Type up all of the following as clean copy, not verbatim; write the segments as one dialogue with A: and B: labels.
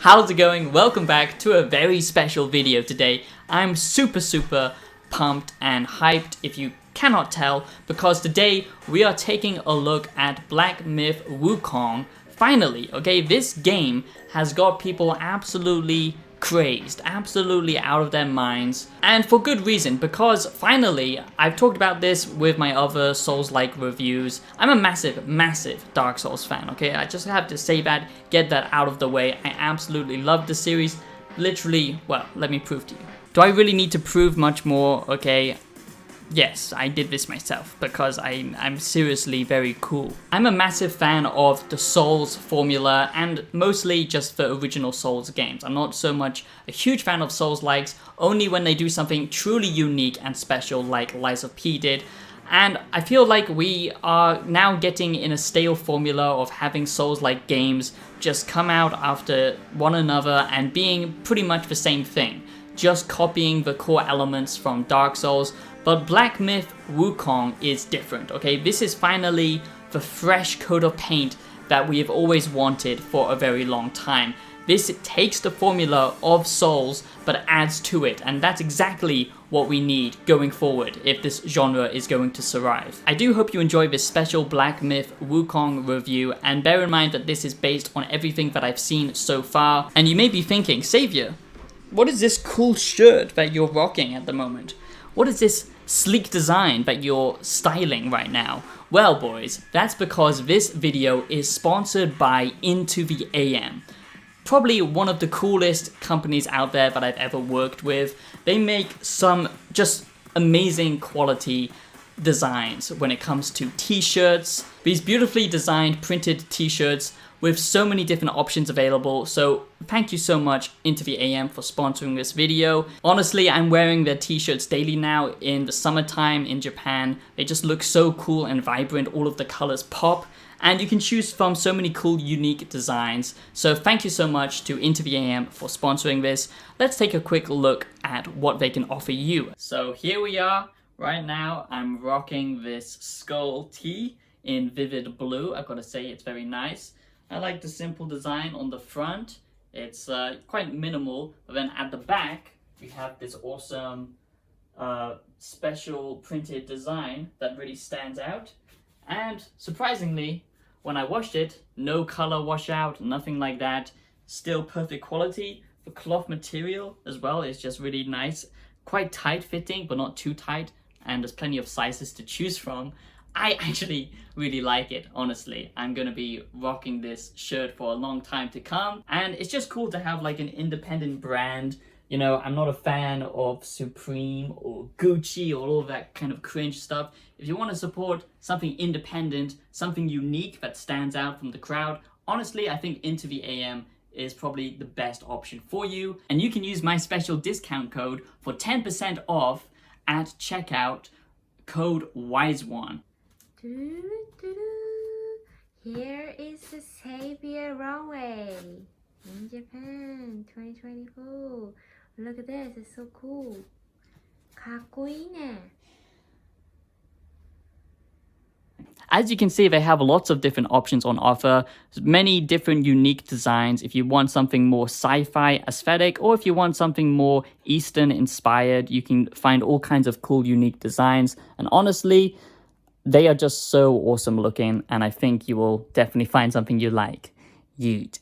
A: how's it going? Welcome back to a very special video today. I'm super pumped and hyped if you cannot tell, because today we are taking a look at Black Myth Wukong. Finally, okay, this game has got people absolutely crazed, absolutely out of their minds, and for good reason, because finally, I've talked about this with my other Souls-like reviews. I'm a massive Dark Souls fan, okay? I just have to say that, get that out of the way. I absolutely love the series. Literally, well, let me prove to you. Do I really need to prove much more? Okay, yes, I did this myself because I'm seriously very cool. I'm a massive fan of the Souls formula and mostly just the original Souls games. I'm not so much a huge fan of Souls-likes, only when they do something truly unique and special like Lies of P did. And I feel like we are now getting in a stale formula of having Souls-like games just come out after one another and being pretty much the same thing, just copying the core elements from Dark Souls. But Black Myth Wukong is different, okay? This is finally the fresh coat of paint that we have always wanted for a very long time. This takes the formula of Souls, but adds to it, and that's exactly what we need going forward if this genre is going to survive. I do hope you enjoy this special Black Myth Wukong review, and bear in mind that this is based on everything that I've seen so far. And you may be thinking, Savior, what is this cool shirt that you're rocking at the moment? What is this sleek design that you're styling right now? Well, boys, that's because this video is sponsored by Into the AM. Probably one of the coolest companies out there that I've ever worked with. They make some just amazing quality designs when it comes to t-shirts. These beautifully designed printed t-shirts with so many different options available. So thank you so much Into the AM for sponsoring this video. Honestly, I'm wearing their t-shirts daily now in the summertime in Japan. They just look so cool and vibrant. All of the colors pop. And you can choose from so many cool, unique designs. So thank you so much to Into the AM for sponsoring this. Let's take a quick look at what they can offer you. So here we are. Right now, I'm rocking this skull tee in vivid blue. I've got to say, it's very nice. I like the simple design on the front. It's quite minimal, but then at the back, we have this awesome special printed design that really stands out. And surprisingly, when I washed it, no color washout, nothing like that. Still perfect quality. The cloth material as well is just really nice. Quite tight fitting, but not too tight. And there's plenty of sizes to choose from. I actually really like it, honestly. I'm gonna be rocking this shirt for a long time to come. And it's just cool to have like an independent brand. You know, I'm not a fan of Supreme or Gucci or all that kind of cringe stuff. If you want to support something independent, something unique that stands out from the crowd, honestly, I think Into the AM is probably the best option for you. And you can use my special discount code for 10% off at checkout, code WISE1.
B: Here is the Savior runway in Japan 2024. Look at this, it's so cool. かっこいいね.
A: As you can see, they have lots of different options on offer, many different unique designs if you want something more sci-fi aesthetic, or if you want something more Eastern inspired, you can find all kinds of cool unique designs. And honestly, they are just so awesome looking, and I think you will definitely find something you like. Yeet.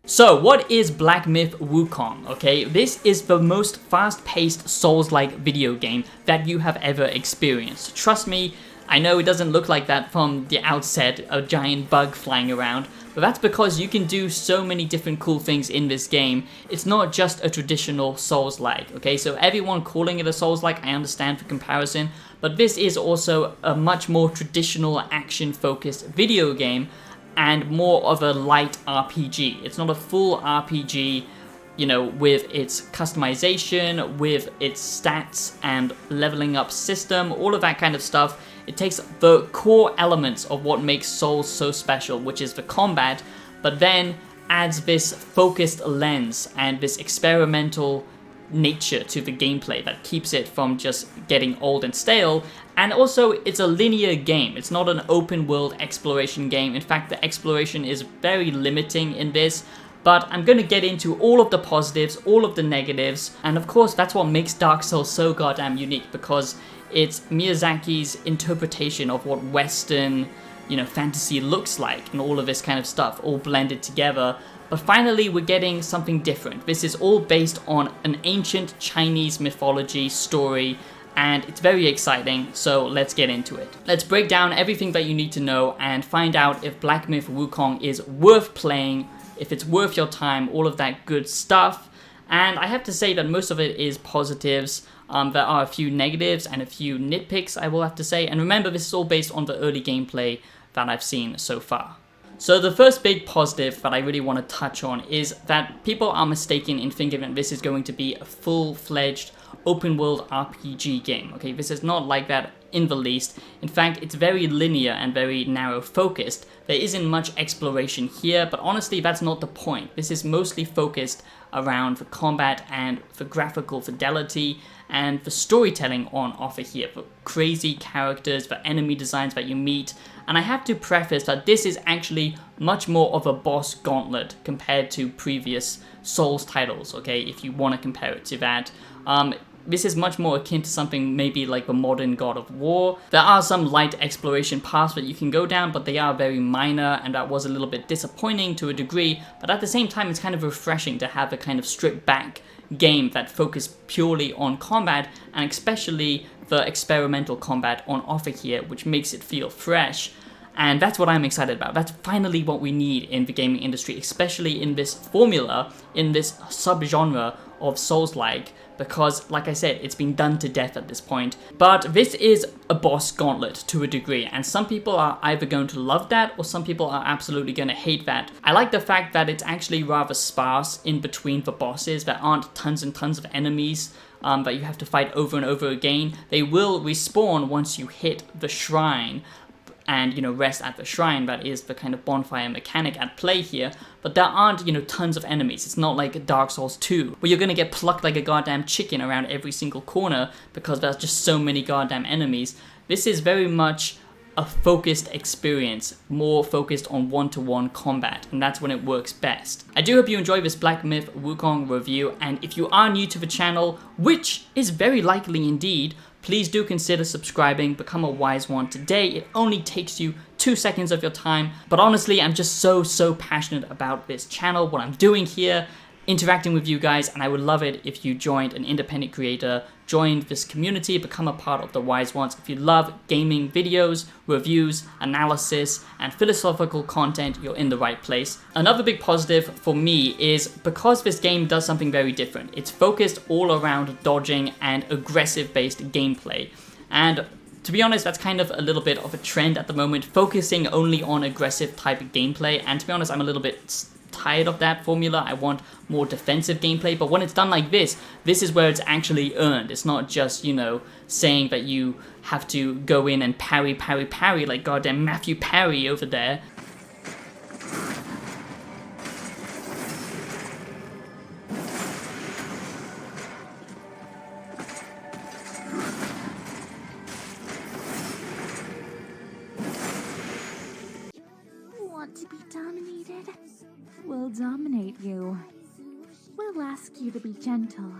A: So what is Black Myth Wukong, okay? This is the most fast-paced Souls-like video game that you have ever experienced. Trust me, I know it doesn't look like that from the outset, a giant bug flying around, but that's because you can do so many different cool things in this game. It's not just a traditional Souls-like, okay? So everyone calling it a Souls-like, I understand for comparison, but this is also a much more traditional action-focused video game and more of a light RPG. It's not a full RPG, you know, with its customization, with its stats and leveling up system, all of that kind of stuff. It takes the core elements of what makes Souls so special, which is the combat, but then adds this focused lens and this experimental nature to the gameplay that keeps it from just getting old and stale. And also, it's a linear game. It's not an open world exploration game. In fact, the exploration is very limiting in this. But I'm going to get into all of the positives, all of the negatives, and of course that's what makes Dark Souls so goddamn unique, because it's Miyazaki's interpretation of what Western, fantasy looks like, and all of this kind of stuff all blended together. But finally we're getting something different. This is all based on an ancient Chinese mythology story, and it's very exciting, so let's get into it. Let's break down everything that you need to know and find out if Black Myth Wukong is worth playing, if it's worth your time, all of that good stuff. And I have to say that most of it is positives. There are a few negatives and a few nitpicks, I will have to say. And remember, this is all based on the early gameplay that I've seen so far. So the first big positive that I really want to touch on is that people are mistaken in thinking that this is going to be a full-fledged open world RPG game. Okay, this is not like that in the least. In fact, it's very linear and very narrow focused. There isn't much exploration here, but honestly that's not the point. This is mostly focused around the combat and the graphical fidelity and the storytelling on offer here, the crazy characters, the enemy designs that you meet. And I have to preface that this is actually much more of a boss gauntlet compared to previous Souls titles, okay, if you want to compare it to that. This is much more akin to something maybe like the modern God of War. There are some light exploration paths that you can go down, but they are very minor, and that was a little bit disappointing to a degree, but at the same time it's kind of refreshing to have a kind of stripped back game that focused purely on combat, and especially the experimental combat on offer here, which makes it feel fresh. And that's what I'm excited about. That's finally what we need in the gaming industry, especially in this formula, in this subgenre of Souls-like, because, like I said, it's been done to death at this point. But this is a boss gauntlet to a degree, and some people are either going to love that, or some people are absolutely going to hate that. I like the fact that it's actually rather sparse in between the bosses. There aren't tons and tons of enemies that you have to fight over and over again. They will respawn once you hit the shrine, and rest at the shrine. That is the kind of bonfire mechanic at play here, but there aren't tons of enemies. It's not like Dark Souls 2 where you're gonna get plucked like a goddamn chicken around every single corner because there's just so many goddamn enemies. This is very much a focused experience, more focused on one-to-one combat, and that's when it works best. I do hope you enjoy this Black Myth Wukong review, and if you are new to the channel, which is very likely indeed, please do consider subscribing, become a wise one today. It only takes you 2 seconds of your time, but honestly, I'm just so passionate about this channel, what I'm doing here, interacting with you guys, and I would love it if you joined an independent creator, joined this community, become a part of the Wise Ones. If you love gaming videos, reviews, analysis, and philosophical content, you're in the right place. Another big positive for me is because this game does something very different. It's focused all around dodging and aggressive-based gameplay. And to be honest, that's kind of a little bit of a trend at the moment, focusing only on aggressive type of gameplay. And to be honest, I'm a little bit tired of that formula. I want more defensive gameplay, but when it's done like this is where it's actually earned. It's not just, saying that you have to go in and parry like goddamn Matthew Parry over there.
C: Want to be dominated? We'll dominate you. We'll ask you to be gentle.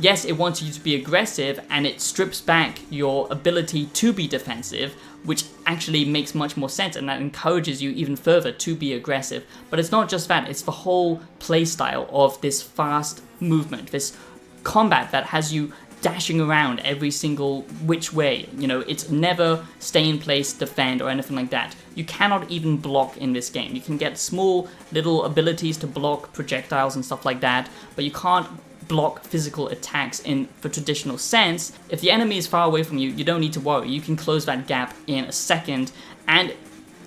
A: Yes, it wants you to be aggressive, and it strips back your ability to be defensive, which actually makes much more sense, and that encourages you even further to be aggressive. But it's not just that, it's the whole playstyle of this fast movement, this combat that has you dashing around every single which way. It's never stay in place, defend, or anything like that. You cannot even block in this game. You can get small little abilities to block projectiles and stuff like that, but you can't block physical attacks in the traditional sense. If the enemy is far away from you, you don't need to worry. You can close that gap in a second. And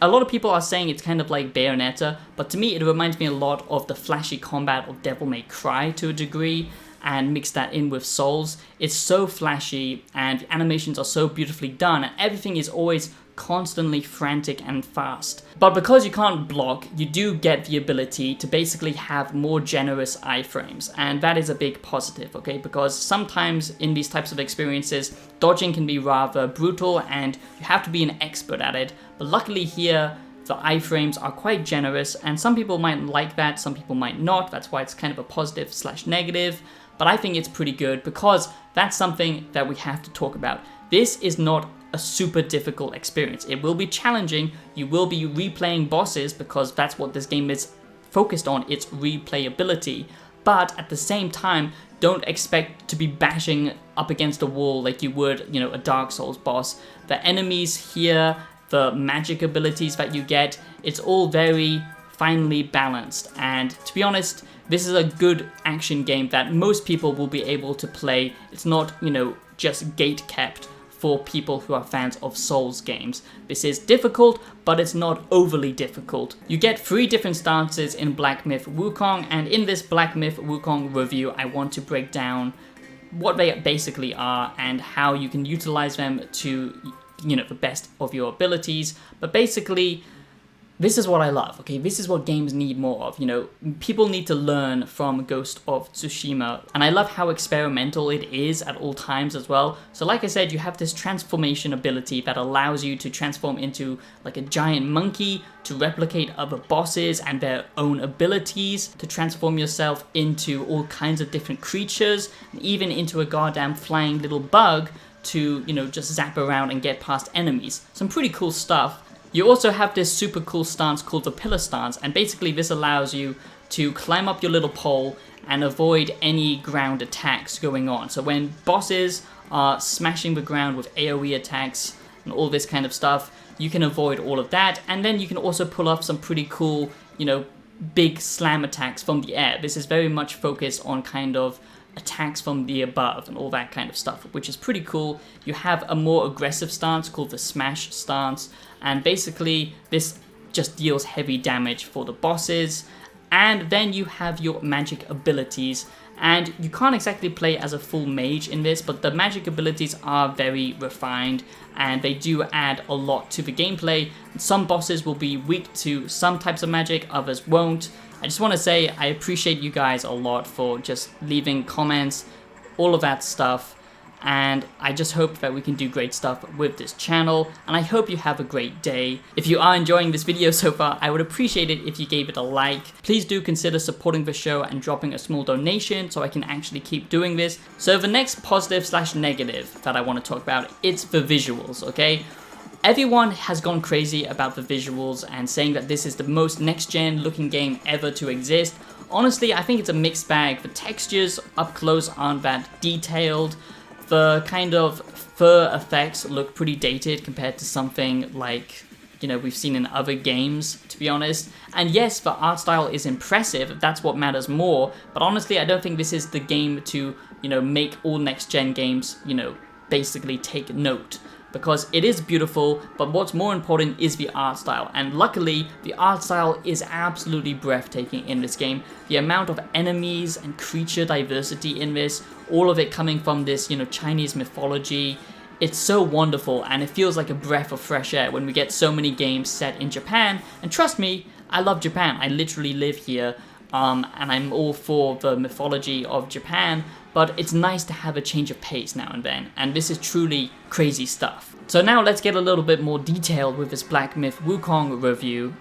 A: a lot of people are saying it's kind of like Bayonetta, but to me it reminds me a lot of the flashy combat of Devil May Cry to a degree, and mix that in with Souls. It's so flashy, and the animations are so beautifully done, and everything is always constantly frantic and fast. But because you can't block, you do get the ability to basically have more generous iframes, and that is a big positive, okay? Because sometimes in these types of experiences, dodging can be rather brutal and you have to be an expert at it. But luckily here, the iframes are quite generous, and some people might like that, some people might not. That's why it's kind of a positive slash negative. But I think it's pretty good because that's something that we have to talk about. This is not a super difficult experience. It will be challenging. You will be replaying bosses because that's what this game is focused on, its replayability. But at the same time, don't expect to be bashing up against a wall like you would, you know, a Dark Souls boss. The enemies here, the magic abilities that you get, it's all very finely balanced. And to be honest, this is a good action game that most people will be able to play. It's not, you know, just gate kept for people who are fans of Souls games. This is difficult, but it's not overly difficult. You get 3 different stances in Black Myth Wukong, and in this Black Myth Wukong review, I want to break down what they basically are and how you can utilize them to, you know, the best of your abilities. But basically, this is what I love, okay? This is what games need more of, you know? People need to learn from Ghost of Tsushima, and I love how experimental it is at all times as well. So like I said, you have this transformation ability that allows you to transform into like a giant monkey, to replicate other bosses and their own abilities, to transform yourself into all kinds of different creatures, and even into a goddamn flying little bug to, you know, just zap around and get past enemies. Some pretty cool stuff. You also have this super cool stance called the pillar stance, and basically this allows you to climb up your little pole and avoid any ground attacks going on. So when bosses are smashing the ground with AoE attacks and all this kind of stuff, you can avoid all of that, and then you can also pull off some pretty cool, you know, big slam attacks from the air. This is very much focused on kind of attacks from the above and all that kind of stuff, which is pretty cool. You have a more aggressive stance called the smash stance, and basically this just deals heavy damage for the bosses. And then you have your magic abilities, and you can't exactly play as a full mage in this, but the magic abilities are very refined and they do add a lot to the gameplay. Some bosses will be weak to some types of magic, others won't. I just want to say I appreciate you guys a lot for just leaving comments, all of that stuff, and I just hope that we can do great stuff with this channel, and I hope you have a great day. If you are enjoying this video so far, I would appreciate it if you gave it a like. Please do consider supporting the show and dropping a small donation so I can actually keep doing this. So the next positive slash negative that I want to talk about, it's the visuals, okay? Everyone has gone crazy about the visuals and saying that this is the most next-gen looking game ever to exist. Honestly, I think it's a mixed bag. The textures up close aren't that detailed. The kind of fur effects look pretty dated compared to something like, you know, we've seen in other games, to be honest. And yes, the art style is impressive, that's what matters more, but honestly, I don't think this is the game to, you know, make all next-gen games, you know, basically take note. Because it is beautiful, but what's more important is the art style, and luckily the art style is absolutely breathtaking in this game. The amount of enemies and creature diversity in this, all of it coming from this, you know, Chinese mythology, it's so wonderful, and it feels like a breath of fresh air when we get so many games set in Japan. And trust me, I love Japan, I literally live here, and I'm all for the mythology of Japan, but it's nice to have a change of pace now and then, and this is truly crazy stuff. So now let's get a little bit more detailed with this Black Myth Wukong review,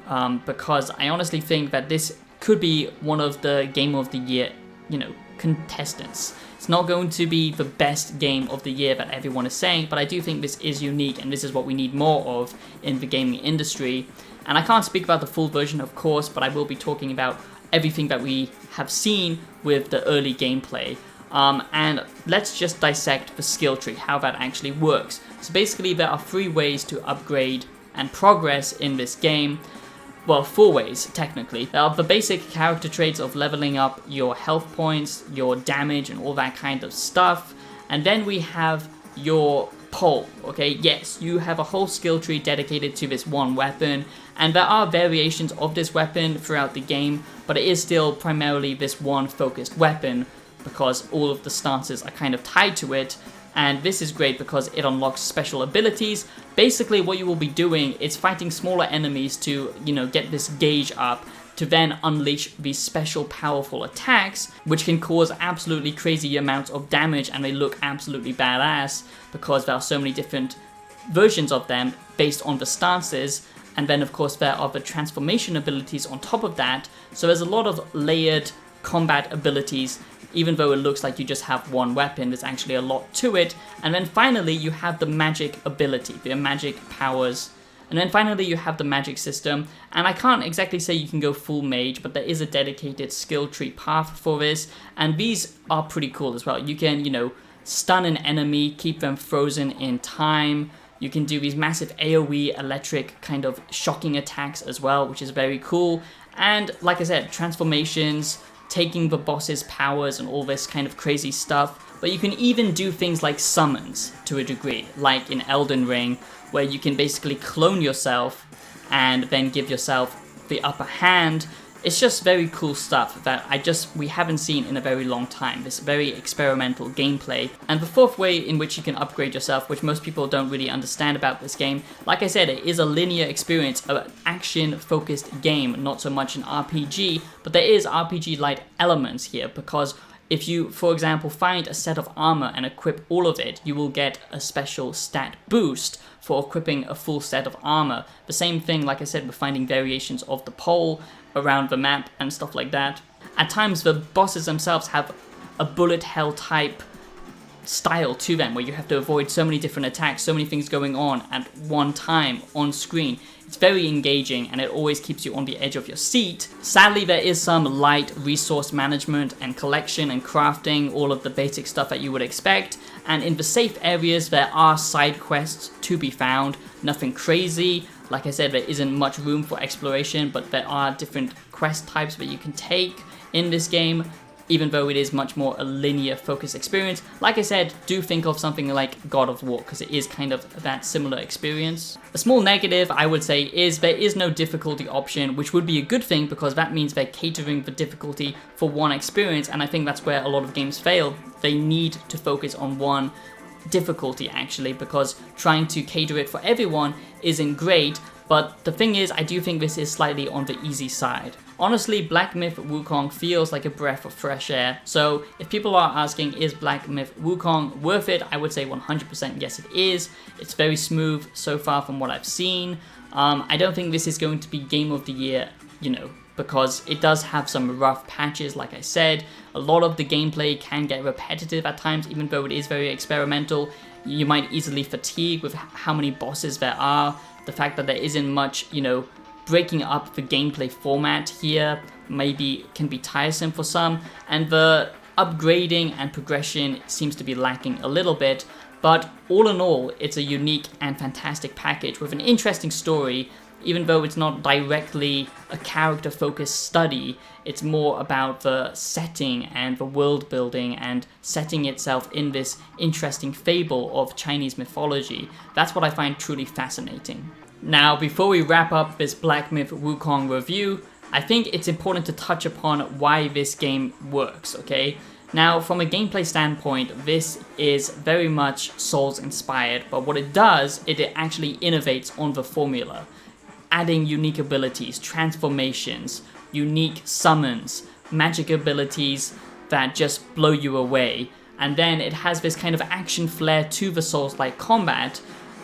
A: because I honestly think that this could be one of the Game of the Year, you know, contestants. It's not going to be the best game of the year that everyone is saying, but I do think this is unique, and this is what we need more of in the gaming industry. And I can't speak about the full version, of course, but I will be talking about everything that we have seen with the early gameplay. And let's just dissect the skill tree, how that actually works. So basically there are 3 ways to upgrade and progress in this game. Well, 4 ways, technically. There are the basic character traits of leveling up your health points, your damage, and all that kind of stuff. And then we have your pole, okay? Yes, you have a whole skill tree dedicated to this one weapon, and there are variations of this weapon throughout the game, but it is still primarily this one focused weapon, because all of the stances are kind of tied to it. and this is great because it unlocks special abilities. Basically what you will be doing is fighting smaller enemies to, get this gauge up, to then unleash these special powerful attacks, which can cause absolutely crazy amounts of damage, and they look absolutely badass because there are so many different versions of them based on the stances. And then of course there are the transformation abilities on top of that, so there's a lot of layered combat abilities. Even though it looks like you just have one weapon, there's actually a lot to it. And then finally you have the magic ability, the magic powers. And then finally you have the magic system, and I can't exactly say you can go full mage, but there is a dedicated skill tree path for this, and these are pretty cool as well. You can, stun an enemy, keep them frozen in time. You can do these massive AoE electric kind of shocking attacks as well, which is very cool. And like I said, transformations, taking the boss's powers and all this kind of crazy stuff. But you can even do things like summons to a degree, like in Elden Ring, where you can basically clone yourself and then give yourself the upper hand. It's just very cool stuff that we haven't seen in a very long time, this very experimental gameplay. And the fourth way in which you can upgrade yourself, which most people don't really understand about this game, like I said, it is a linear experience, an action-focused game, not so much an RPG, but there is RPG-like elements here, because if you, for example, find a set of armor and equip all of it, you will get a special stat boost for equipping a full set of armor. The same thing, like I said, with finding variations of the pole around the map and stuff like that. At times, the bosses themselves have a bullet hell type style to them, where you have to avoid so many different attacks, so many things going on at one time on screen. It's very engaging, and it always keeps you on the edge of your seat. Sadly, there is some light resource management and collection and crafting, all of the basic stuff that you would expect. And in the safe areas, there are side quests to be found. Nothing crazy. Like I said, there isn't much room for exploration, but there are different quest types that you can take in this game, even though it is much more a linear focused experience. Like I said, do think of something like God of War, because it is kind of that similar experience. A small negative, I would say, is there is no difficulty option, which would be a good thing, because that means they're catering the difficulty for one experience, and I think that's where a lot of games fail. They need to focus on one difficulty, actually, because trying to cater it for everyone isn't great. But the thing is, I do think this is slightly on the easy side. Honestly, Black Myth Wukong feels like a breath of fresh air. So if people are asking, is Black Myth Wukong worth it? I would say 100% yes, it is. It's very smooth so far from what I've seen. I don't think this is going to be Game of the Year, because it does have some rough patches, like I said. A lot of the gameplay can get repetitive at times, even though it is very experimental. You might easily fatigue with how many bosses there are. The fact that there isn't much, breaking up the gameplay format here maybe can be tiresome for some, and the upgrading and progression seems to be lacking a little bit. But all in all, it's a unique and fantastic package with an interesting story. Even though it's not directly a character-focused study, it's more about the setting and the world building and setting itself in this interesting fable of Chinese mythology. That's what I find truly fascinating. Now, before we wrap up this Black Myth Wukong review, I think it's important to touch upon why this game works, okay? Now, from a gameplay standpoint, this is very much Souls-inspired, but what it does, it actually innovates on the formula, adding unique abilities, transformations, unique summons, magic abilities that just blow you away. And then it has this kind of action flair to the Souls-like combat,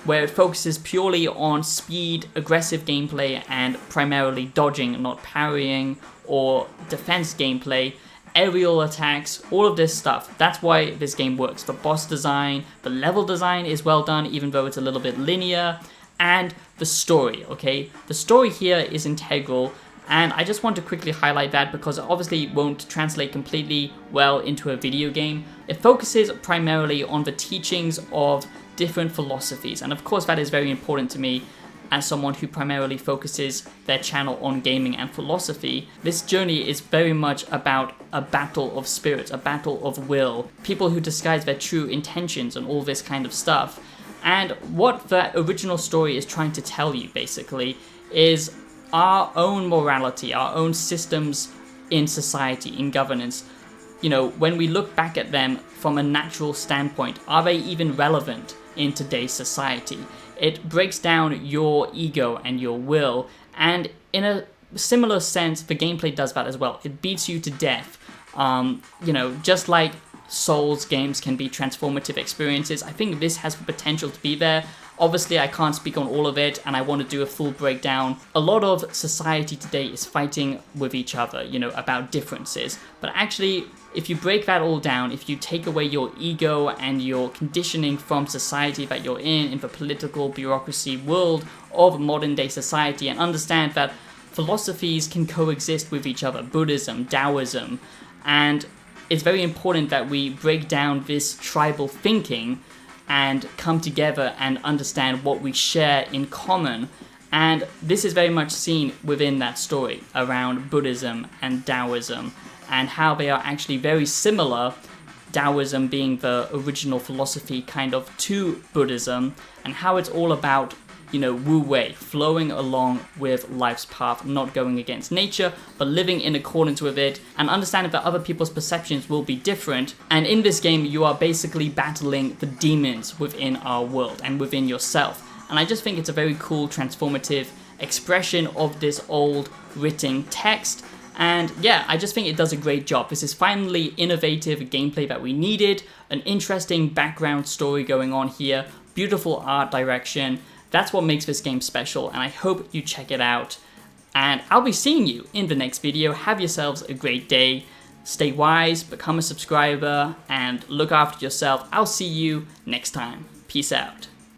A: where it focuses purely on speed, aggressive gameplay, and primarily dodging, not parrying, or defense gameplay, aerial attacks, all of this stuff. That's why this game works. The boss design, the level design is well done, even though it's a little bit linear, and the story, okay? The story here is integral, and I just want to quickly highlight that because it obviously won't translate completely well into a video game. It focuses primarily on the teachings of different philosophies, and of course that is very important to me as someone who primarily focuses their channel on gaming and philosophy. This journey is very much about a battle of spirits, a battle of will, people who disguise their true intentions and all this kind of stuff. And what the original story is trying to tell you, basically, is our own morality, our own systems in society, in governance, you know, when we look back at them from a natural standpoint, are they even relevant in today's society? It breaks down your ego and your will, and in a similar sense, the gameplay does that as well. It beats you to death. You know, just like Souls games can be transformative experiences, I think this has the potential to be there. Obviously, I can't speak on all of it, and I want to do a full breakdown. A lot of society today is fighting with each other, you know, about differences. But actually, if you break that all down, if you take away your ego and your conditioning from society that you're in the political bureaucracy world of modern day society, and understand that philosophies can coexist with each other, Buddhism, Taoism, and it's very important that we break down this tribal thinking and come together and understand what we share in common. And this is very much seen within that story around Buddhism and Taoism, and how they are actually very similar, Taoism being the original philosophy kind of to Buddhism, and how it's all about, you know, Wu Wei, flowing along with life's path, not going against nature, but living in accordance with it, and understanding that other people's perceptions will be different. And in this game, you are basically battling the demons within our world and within yourself. And I just think it's a very cool, transformative expression of this old written text. And yeah, I just think it does a great job. This is finally innovative gameplay that we needed, an interesting background story going on here, beautiful art direction. That's what makes this game special, and I hope you check it out. And I'll be seeing you in the next video. Have yourselves a great day. Stay wise, become a subscriber, and look after yourself. I'll see you next time. Peace out.